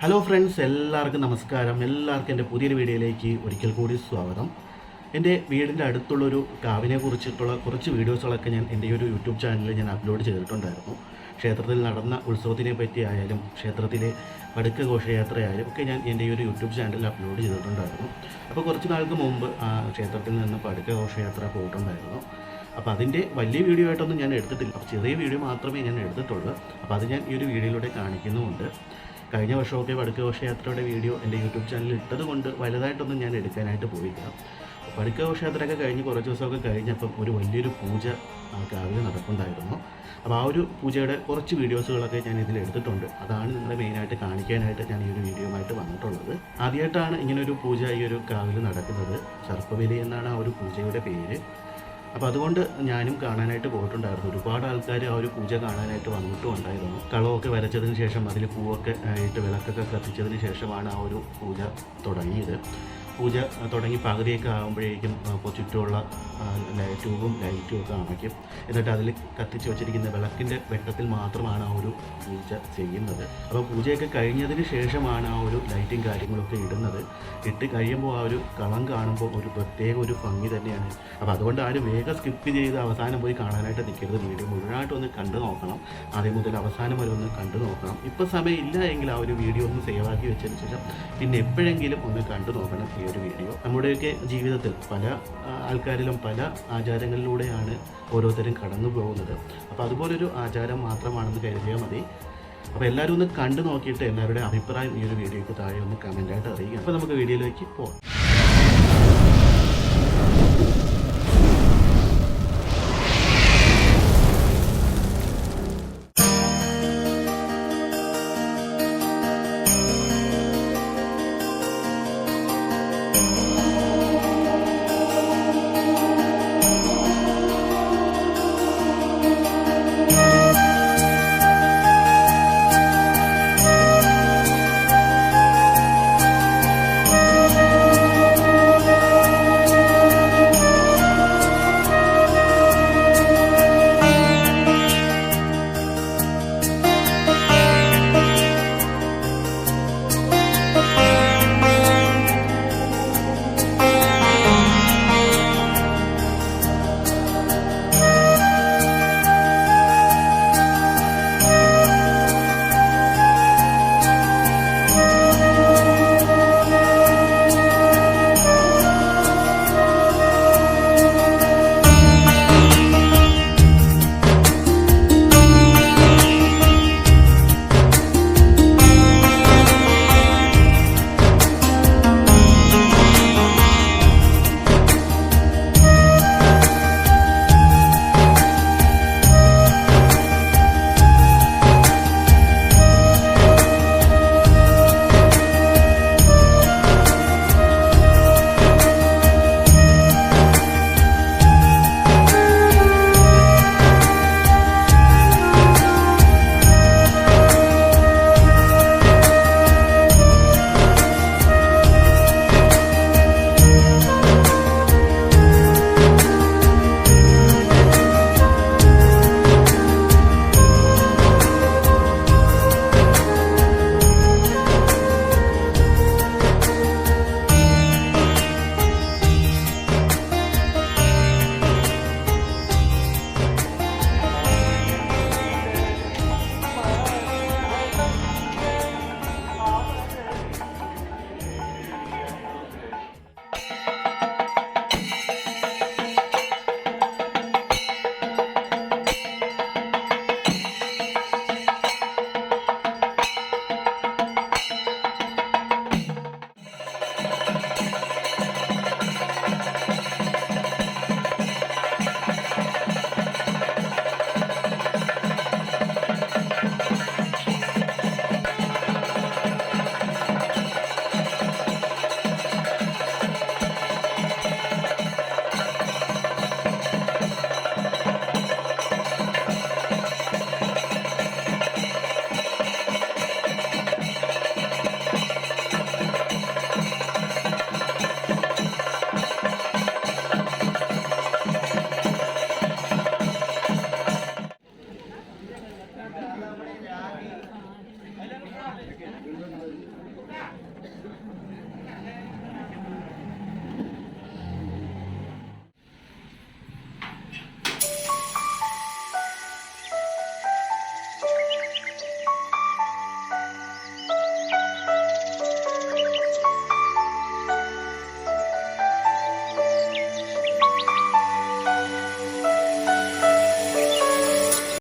Hello friends, എല്ലാവർക്കും നമസ്കാരം. എല്ലാവർക്കും എൻ്റെ പുതിയൊരു വീഡിയോയിലേക്ക് ഒരിക്കൽ കൂടി സ്വാഗതം. എൻ്റെ വീടിൻ്റെ അടുത്തുള്ളൊരു കാവിനെ കുറിച്ചിട്ടുള്ള കുറച്ച് വീഡിയോസുകളൊക്കെ ഞാൻ എൻ്റെ ഒരു യൂട്യൂബ് ചാനലിൽ ഞാൻ അപ്ലോഡ് ചെയ്തിട്ടുണ്ടായിരുന്നു. ക്ഷേത്രത്തിൽ നടന്ന ഉത്സവത്തിനെ പറ്റിയായാലും ക്ഷേത്രത്തിലെ പടുക്ക ഘോഷയാത്രയായാലും ഒക്കെ ഞാൻ എൻ്റെ ഒരു യൂട്യൂബ് ചാനലിൽ അപ്ലോഡ് ചെയ്തിട്ടുണ്ടായിരുന്നു. അപ്പോൾ കുറച്ച് നാൾക്ക് മുമ്പ് ആ ക്ഷേത്രത്തിൽ നിന്ന് പടുക്ക ഘോഷയാത്ര പോയിട്ടുണ്ടായിരുന്നു. അപ്പോൾ അതിൻ്റെ വലിയ വീഡിയോ ആയിട്ടൊന്നും ഞാൻ എടുത്തിട്ടില്ല. അപ്പോൾ ചെറിയ വീഡിയോ മാത്രമേ ഞാൻ എടുത്തിട്ടുള്ളൂ. അപ്പോൾ അത് ഞാൻ ഈ ഒരു വീഡിയോയിലൂടെ കാണിക്കുന്നുമുണ്ട്. കഴിഞ്ഞ വർഷമൊക്കെ പടുക്ക ഘോഷയാത്രയുടെ വീഡിയോ എൻ്റെ യൂട്യൂബ് ചാനലിൽ ഇട്ടത് കൊണ്ട് വലുതായിട്ടൊന്നും ഞാൻ എടുക്കാനായിട്ട് പോയില്ല. പടുക്ക ഘോഷയാത്രയൊക്കെ കഴിഞ്ഞ് കുറച്ച് ദിവസമൊക്കെ കഴിഞ്ഞപ്പം ഒരു വലിയൊരു പൂജ കാവിൽ നടക്കുന്നുണ്ടായിരുന്നു. അപ്പോൾ ആ ഒരു പൂജയുടെ കുറച്ച് വീഡിയോസുകളൊക്കെ ഞാൻ ഇതിൽ എടുത്തിട്ടുണ്ട്. അതാണ് നിങ്ങളെ മെയിനായിട്ട് കാണിക്കാനായിട്ട് ഞാൻ ഈ ഒരു വീഡിയോയുമായിട്ട് വന്നിട്ടുള്ളത്. ആദ്യമായിട്ടാണ് ഇങ്ങനൊരു പൂജ ഈ ഒരു കാവിൽ നടക്കുന്നത്. സർപ്പബലി എന്നാണ് ആ ഒരു പൂജയുടെ പേര്. അപ്പോൾ അതുകൊണ്ട് ഞാനും കാണാനായിട്ട് പോയിട്ടുണ്ടായിരുന്നു. ഒരുപാട് ആൾക്കാർ ആ ഒരു പൂജ കാണാനായിട്ട് വന്നിട്ടും ഉണ്ടായിരുന്നു. കളമൊക്കെ വരച്ചതിന് ശേഷം അതിൽ പൂവൊക്കെ ഇട്ട് വിളക്കൊക്കെ കത്തിച്ചതിന് ശേഷമാണ് ആ ഒരു പൂജ തുടങ്ങിയത്. പൂജ തുടങ്ങി പകുതിയൊക്കെ ആകുമ്പോഴേക്കും ചുറ്റുമുള്ള ട്യൂബും ലൈറ്റും ഒക്കെ അണയ്ക്കും. എന്നിട്ട് അതിൽ കത്തിച്ച് വെച്ചിരിക്കുന്ന വിളക്കിൻ്റെ വെട്ടത്തിൽ മാത്രമാണ് ആ ഒരു പൂജ ചെയ്യുന്നത്. അപ്പോൾ പൂജയൊക്കെ കഴിഞ്ഞതിന് ശേഷമാണ് ആ ഒരു ലൈറ്റും കാര്യങ്ങളൊക്കെ ഇടുന്നത്. ഇട്ട് കഴിയുമ്പോൾ ആ ഒരു കളം കാണുമ്പോൾ ഒരു പ്രത്യേക ഒരു ഭംഗി തന്നെയാണ്. അപ്പോൾ അതുകൊണ്ട് ആരും വേഗം സ്കിപ്പ് ചെയ്ത് അവസാനം പോയി കാണാനായിട്ട് നിൽക്കരുത്. വീഡിയോ മുഴുവനായിട്ടൊന്ന് കണ്ടു നോക്കണം. ആദ്യം മുതൽ അവസാനം വരെ ഒന്ന് കണ്ടു നോക്കണം. ഇപ്പോൾ സമയം ഇല്ല എങ്കിൽ ആ ഒരു വീഡിയോ ഒന്ന് സേവാക്കി വെച്ചതിന് ശേഷം പിന്നെ എപ്പോഴെങ്കിലും ഒന്ന് കണ്ടു നോക്കണം ഈ ഒരു വീഡിയോ. നമ്മുടെയൊക്കെ ജീവിതത്തിൽ പല ആൾക്കാരിലും പല ആചാരങ്ങളിലൂടെയാണ് ഓരോരുത്തരും കടന്നു പോകുന്നത്. അപ്പോൾ അതുപോലൊരു ആചാരം മാത്രമാണെന്ന് കരുതിയാൽ മതി. അപ്പോൾ എല്ലാവരും ഒന്ന് കണ്ടു നോക്കിയിട്ട് എല്ലാവരുടെ അഭിപ്രായം ഈ ഒരു വീഡിയോയ്ക്ക് താഴെ ഒന്ന് കമൻറ്റായിട്ട് അറിയിക്കുക. അപ്പോൾ നമുക്ക് വീഡിയോയിലേക്ക് പോകാം.